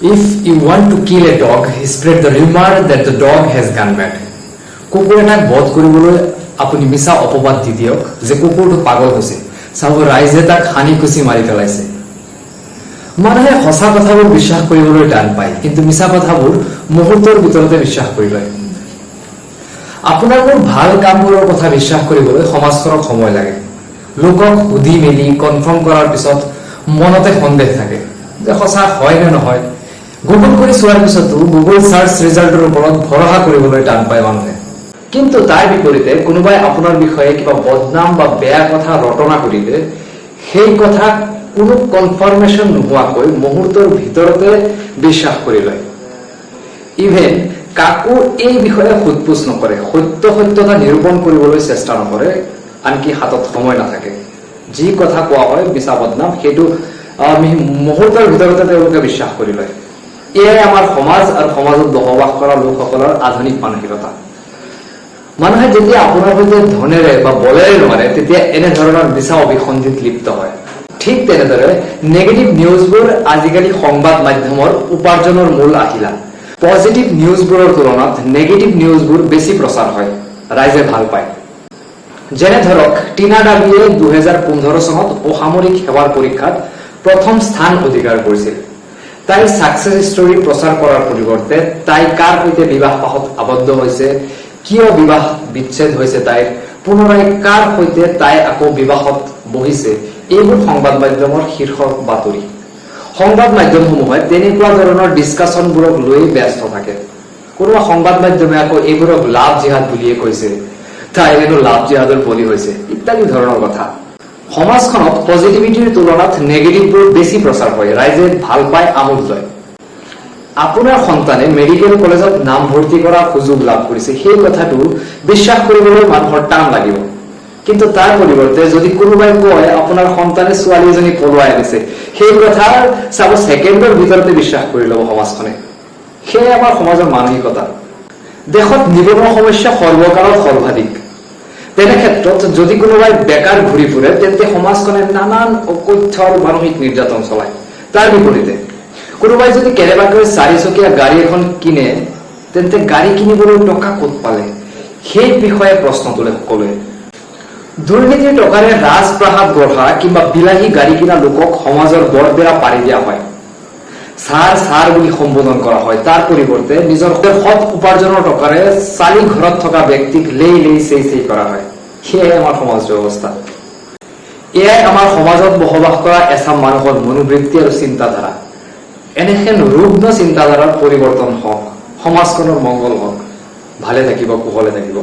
If you want to kill a dog, spread the rumor that the dog has gone mad. কুকুৰ এটাক বধ কৰিবলৈ আপুনি মিছা অপবাদ দি দিয়ক যে কুকুৰটো পাগল হৈছে। চাব ৰাইজে তাক হানি খুচি মাৰি পেলাইছে। মানুহে সঁচা কথাবোৰ বিশ্বাস কৰিবলৈ টান পায়, কিন্তু মিছা কথাবোৰ মুহূৰ্তৰ ভিতৰতে বিশ্বাস কৰি লয়। আপোনাৰ ভাল কামবোৰৰ কথা বিশ্বাস কৰিবলৈ সমাজখনক সময় লাগে। লোকক সুধি মেলি কনফাৰ্ম কৰাৰ পিছত মনতে সন্দেহ থাকে যে সঁচা হয় নে নহয়। গুগল কৰি চোৱাৰ পিছতো গুগল সাৰ্চ ৰিজাল্টৰ ওপৰত ভৰসা কৰিবলৈ টান পায় মানুহে। কিন্তু তাৰ বিপৰীতে কোনোবাই আপোনাৰ বিষয়ে কিবা বদনাম বা বেয়া কথা ৰটনা কৰিলে সেই কথা কোনো কনফাৰ্মেশ্যন নোহোৱাকৈ মুহূৰ্তৰ ভিতৰতে বিশ্বাস কৰি লয়। ইভেন কাকো এই বিষয়ে সোধপোছ নকৰে, সত্যতা নিৰূপণ কৰিবলৈ চেষ্টা নকৰে, আনকি হাতত সময় নাথাকে। যি কথা কোৱা হয় মিছা বদনাম সেইটো মুহূৰ্তৰ ভিতৰতে তেওঁলোকে বিশ্বাস কৰি লয়। এয়াই আমাৰ সমাজ আৰু সমাজত বসবাস কৰা লোকসকলৰ আধুনিক মানসিকতা। মানুহে যেতিয়া আপোনাৰ সৈতে ধনেৰে বা বলেৰে নোৱাৰে তেতিয়া এনেধৰণৰ মিছা অভিসন্ধিত লিপ্ত হয়। ঠিক তেনেদৰে নেগেটিভ নিউজবোৰ আজিকালি সংবাদ মাধ্যমৰ উপাৰ্জনৰ মূল আহিলা। পজিটিভ নিউজবোৰৰ তুলনাত নেগেটিভ নিউজবোৰ বেছি প্ৰচাৰ হয়, ৰাইজে ভাল পায়। যেনে ধৰক টিনা ডাবিয়ে 2015 চনত অসামৰিক সেৱাৰ পৰীক্ষাত প্ৰথম স্থান অধিকাৰ কৰিছিল। তাইৰ সাকসেছ ষ্টৰী প্ৰচাৰ কৰাৰ পৰিৱৰ্তে তাই কাৰ সৈতে বিবাহ পাশত আবদ্ধ হৈছে, কিয় বিবাহ বিচ্ছেদ হৈছে তাইৰ, পুনৰাই কাৰ সৈতে তাই আকৌ বিবাহত বহিছে, এইবোৰ সংবাদ মাধ্যমৰ শীৰ্ষ বাতৰি। সংবাদ মাধ্যমসমূহে তেনেকুৱা ধৰণৰ ডিছকাশ্যনবোৰক লৈ ব্যস্ত থাকে। কোনোবা সংবাদ মাধ্যমে আকৌ এইবোৰক লাভ জিহাদ বুলিয়ে কৈছে, তাই হেনো লাভ জিহাদৰ বলি হৈছে, ইত্যাদি ধৰণৰ কথা। সমাজখনত পজিটিভিটিৰ তুলনাত নেগেটিভবোৰ বেছি প্ৰচাৰ হয়, ৰাইজে ভাল পায়, আমোদ লয়। আপোনাৰ সন্তানে মেডিকেল কলেজত নাম ভৰ্তি কৰাৰ সুযোগ লাভ কৰিছে, সেই কথাটো বিশ্বাস কৰিবলৈ মানুহৰ টান লাগিব। কিন্তু তাৰ পৰিৱৰ্তে যদি কোনোবাই কয় আপোনাৰ সন্তানে ছোৱালী এজনী পলুৱাই আনিছে, সেই কথা চাব ছেকেণ্ডৰ ভিতৰতে বিশ্বাস কৰি ল'ব সমাজখনে। সেয়াই আমাৰ সমাজৰ মানসিকতা। দেশত নিবনুৱা সমস্যা সৰ্বকালত সৰ্বাধিক। তেনে ক্ষেত্ৰত যদি কোনোবাই বেকাৰ ঘূৰি ফুৰে তেন্তে সমাজখনে নানান অকথ্য আৰু মানসিক নিৰ্যাতন চলায়। তাৰ বিপৰীতে কোনোবাই যদি কেনেবাকৈ 4চকীয়া গাড়ী এখন কিনে তেন্তে গাড়ী কিনিবলৈ টকা ক'ত পালে সেই বিষয়ে প্ৰশ্ন তোলে সকলোৱে। দুৰ্নীতিৰ টকাৰে ৰাজপ্ৰাসাদ গঢ়া কিংবা বিলাহী গাড়ী কিনা লোকক সমাজৰ বৰবেৰা পাৰি দিয়া হয়, ছাৰ বুলি সম্বোধন কৰা হয়। তাৰ পৰিৱৰ্তে নিজৰ সৎ উপাৰ্জনৰ টকাৰে চালি ঘৰত থকা ব্যক্তিক লেই চেই কৰা হয়। সেয়াই আমাৰ সমাজ ব্যৱস্থা। এয়াই আমাৰ সমাজত বসবাস কৰা এচাম মানুহৰ মনোবৃত্তি আৰু চিন্তাধাৰা। এনেহেন ৰুগ্ন চিন্তাধাৰাৰ পৰিৱৰ্তন হওক, সমাজখনৰ মংগল হওক। ভালে থাকিব, কুশলে থাকিব।